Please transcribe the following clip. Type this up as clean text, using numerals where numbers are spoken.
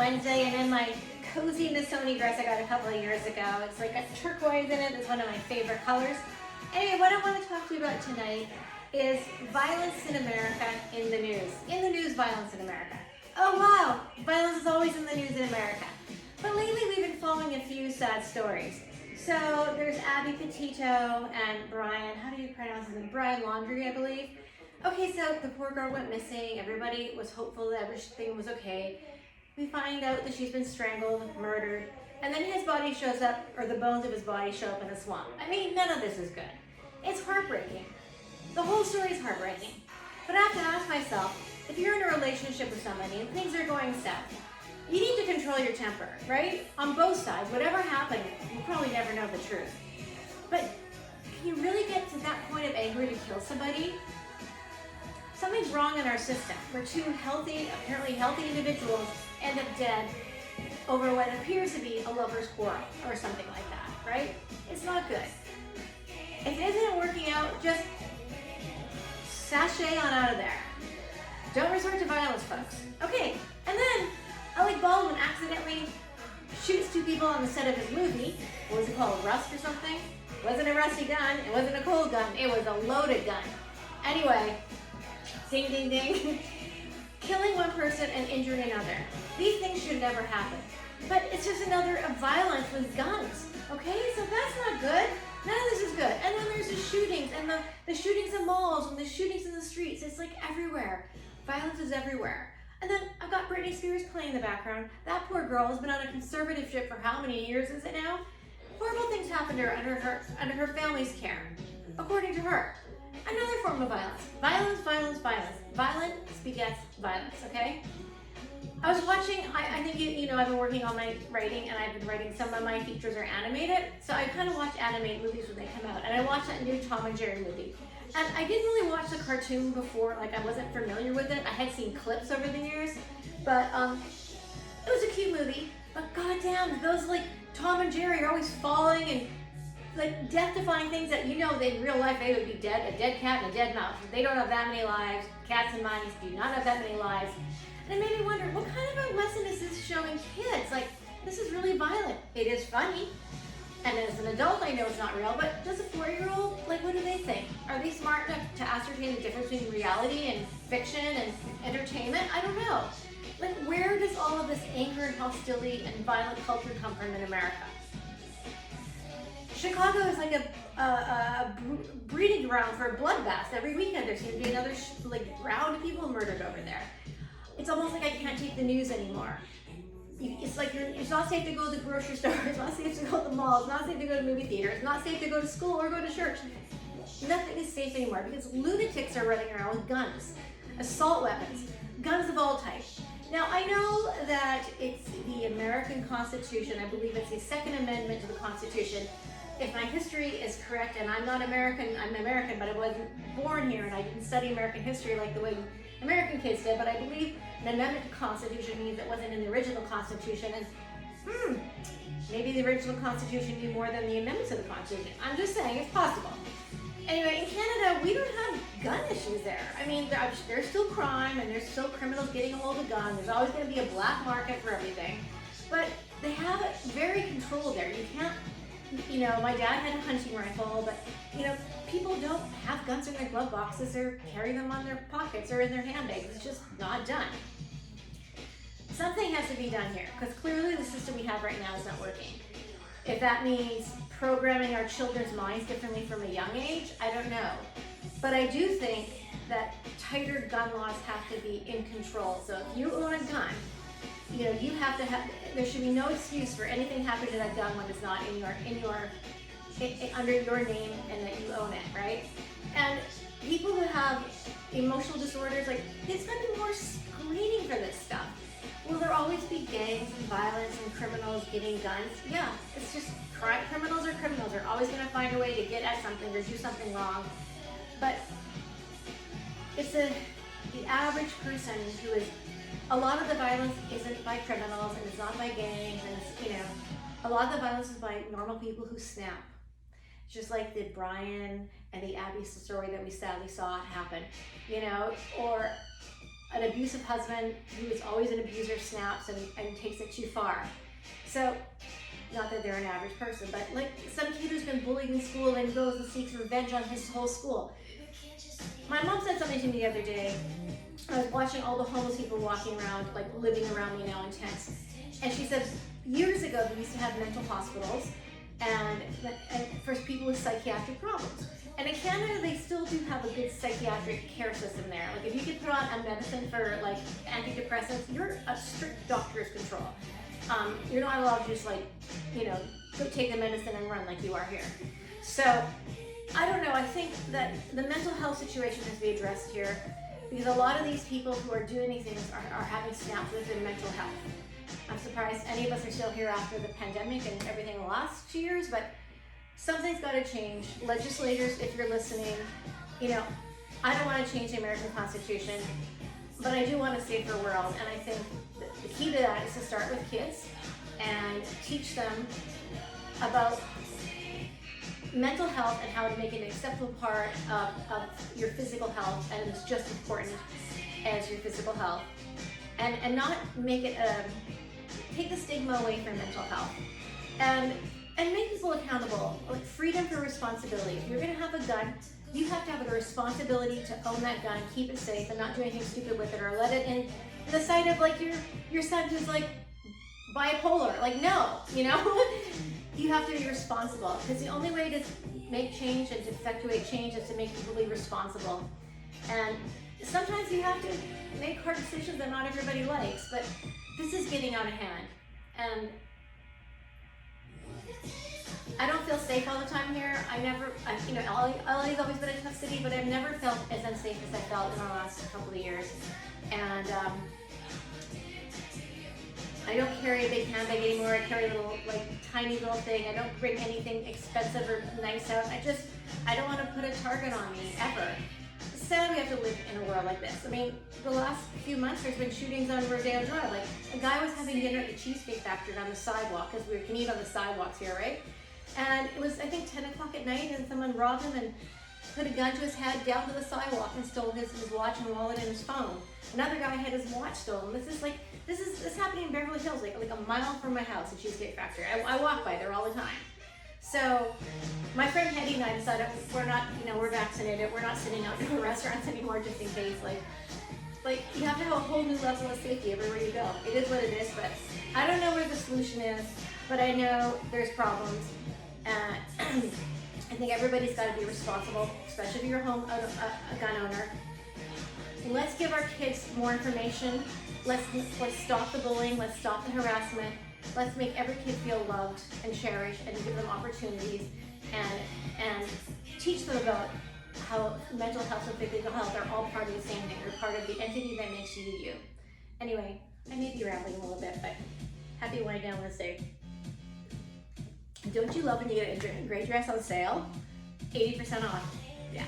Wednesday, and in my cozy Missoni dress I got a couple of years ago. It's like a turquoise in it. It's one of my favorite colors. Anyway, what I want to talk to you about tonight is violence in America in the news. In the news, violence in America. Oh wow, violence is always in the news in America. But lately we've been following a few sad stories. So there's Gabby Petito and Brian, how do you pronounce his name? Brian Laundrie, I believe. Okay, so the poor girl went missing. Everybody was hopeful that everything was okay. We find out that she's been strangled, murdered, and then his body shows up, or the bones of his body show up in the swamp. I mean, none of this is good. It's heartbreaking. The whole story is heartbreaking. But I have to ask myself, if you're in a relationship with somebody and things are going south, you need to control your temper, right? On both sides, whatever happened, you probably never know the truth. But can you really get to that point of anger to kill somebody? Something's wrong in our system. Where two healthy, apparently healthy individuals end up dead over what appears to be a lover's quarrel or something like that, right? It's not good. If it isn't working out, just sashay on out of there. Don't resort to violence, folks. Okay, and then Alec Baldwin accidentally shoots two people on the set of his movie. What was it called, Rust or something? It wasn't a rusty gun, it wasn't a cold gun, it was a loaded gun. Anyway, ding, ding, ding. Killing one person and injuring another. These things should never happen. But it's just another violence with guns, okay? So that's not good. None of this is good. And then there's the shootings, and the shootings in malls, and the shootings in the streets. It's like everywhere. Violence is everywhere. And then I've got Britney Spears playing in the background. That poor girl has been on a conservatorship for how many years is it now? Horrible things happened to her under her family's care, according to her. Another form of violence. Violence, violence, violence. Violence begets violence, okay? I was watching, I think you know I've been working on my writing, and I've been writing, some of my features are animated, so I kind of watch animated movies when they come out, and I watched that new Tom and Jerry movie. And I didn't really watch the cartoon before, like I wasn't familiar with it. I had seen clips over the years, but it was a cute movie, but goddamn, those like Tom and Jerry are always falling and like death-defying things that you know in real life they would be dead, a dead cat and a dead mouse. They don't have that many lives. Cats and mice do not have that many lives. And it made me wonder, what kind of a lesson is this showing kids? Like, this is really violent. It is funny. And as an adult, I know it's not real, but does a 4-year-old, like, what do they think? Are they smart enough to ascertain the difference between reality and fiction and entertainment? I don't know. Like, where does all of this anger and hostility and violent culture come from in America? Chicago is like a breeding ground for bloodbaths. Every weekend there seems to be another round of people murdered over there. It's almost like I can't take the news anymore. It's like it's not safe to go to the grocery store. It's not safe to go to the mall. It's not safe to go to the movie theater. It's not safe to go to school or go to church. Nothing is safe anymore because lunatics are running around with guns, assault weapons, guns of all types. Now, I know that it's the American Constitution. I believe it's the Second Amendment to the Constitution. If my history is correct, and I'm not American, I'm American, but I wasn't born here, and I didn't study American history like the way American kids did, but I believe an amendment to the Constitution means it wasn't in the original Constitution, and maybe the original Constitution knew more than the amendments of the Constitution. I'm just saying, it's possible. Anyway, in Canada, we don't have gun issues there. I mean, there's still crime, and there's still criminals getting a hold of guns. There's always going to be a black market for everything, but they have it very controlled there. You can't, you know, my dad had a hunting rifle, but, you know, people don't have guns in their glove boxes or carry them on their pockets or in their handbags. It's just not done. Something has to be done here, because clearly the system we have right now is not working. If that means programming our children's minds differently from a young age, I don't know. But I do think that tighter gun laws have to be in control. So if you own a gun, you know, you have to have, there should be no excuse for anything happening to that gun when it's not under your name and that you own it, right? And people who have emotional disorders, like, there's got to be more screening for this stuff. Will there always be gangs and violence and criminals getting guns? Yeah, it's just criminals are criminals. They're always going to find a way to get at something or do something wrong. But it's the average person who is, a lot of the violence isn't by criminals and it's not by gangs, and it's, you know, a lot of the violence is by normal people who snap. Just like the Brian and the Abby story that we sadly saw happen, you know, or an abusive husband who is always an abuser snaps and takes it too far. So, not that they're an average person, but like some kid who's been bullied in school and goes and seeks revenge on his whole school. My mom said something to me the other day. I was watching all the homeless people walking around, like living around me now in tents. And she said, years ago, we used to have mental hospitals and for people with psychiatric problems. And in Canada, they still do have a good psychiatric care system there. Like if you get put on a medicine for like antidepressants, you're a strict doctor's control. You're not allowed to just like, go take the medicine and run like you are here. So I don't know, I think that the mental health situation has to be addressed here because a lot of these people who are doing these things are having snaps with their mental health. I'm surprised any of us are still here after the pandemic and everything the last 2 years, but something's got to change. Legislators, if you're listening, I don't want to change the American Constitution, but I do want a safer world. And I think the key to that is to start with kids and teach them about mental health and how to make it an acceptable part of your physical health, and it's just important as your physical health. And not make it, take the stigma away from mental health. And make people accountable, like freedom for responsibility. If you're gonna have a gun, you have to have a responsibility to own that gun, keep it safe, and not do anything stupid with it, or let it in the sight of like your son who's like bipolar. Like no, you have to be responsible, because the only way to make change and to effectuate change is to make people be responsible. And sometimes you have to make hard decisions that not everybody likes, but this is getting out of hand. And I don't feel safe all the time here. LA's always been a tough city, but I've never felt as unsafe as I felt in the last couple of years. And I don't carry a big handbag anymore. I carry a little, tiny little thing. I don't bring anything expensive or nice out. I don't want to put a target on me, ever. Sad we have to live in a world like this. I mean, the last few months there's been shootings on Rodeo Drive. Like, a guy was having dinner at the Cheesecake Factory on the sidewalk, because we can eat on the sidewalks here, right? And it was, I think, 10 o'clock at night, and someone robbed him and put a gun to his head down to the sidewalk and stole his watch and wallet and his phone. Another guy had his watch stolen. This is happening in Beverly Hills, like a mile from my house, the Cheesecake Factory. I walk by there all the time. So my friend Hetty and I decided we're not, we're vaccinated. We're not sitting out in restaurants anymore just in case. Like you have to have a whole new level of safety everywhere you go. It is what it is, but I don't know where the solution is, but I know there's problems. I think everybody's got to be responsible, especially if you're a gun owner. Let's give our kids more information. Let's stop the bullying. Let's stop the harassment. Let's make every kid feel loved and cherished, and give them opportunities, and teach them about how mental health and physical health are all part of the same thing. They're part of the entity that makes you you. Anyway, I may be rambling a little bit, but happy wind down Wednesday. Don't you love when you get a gray dress on sale? 80% off. Yeah.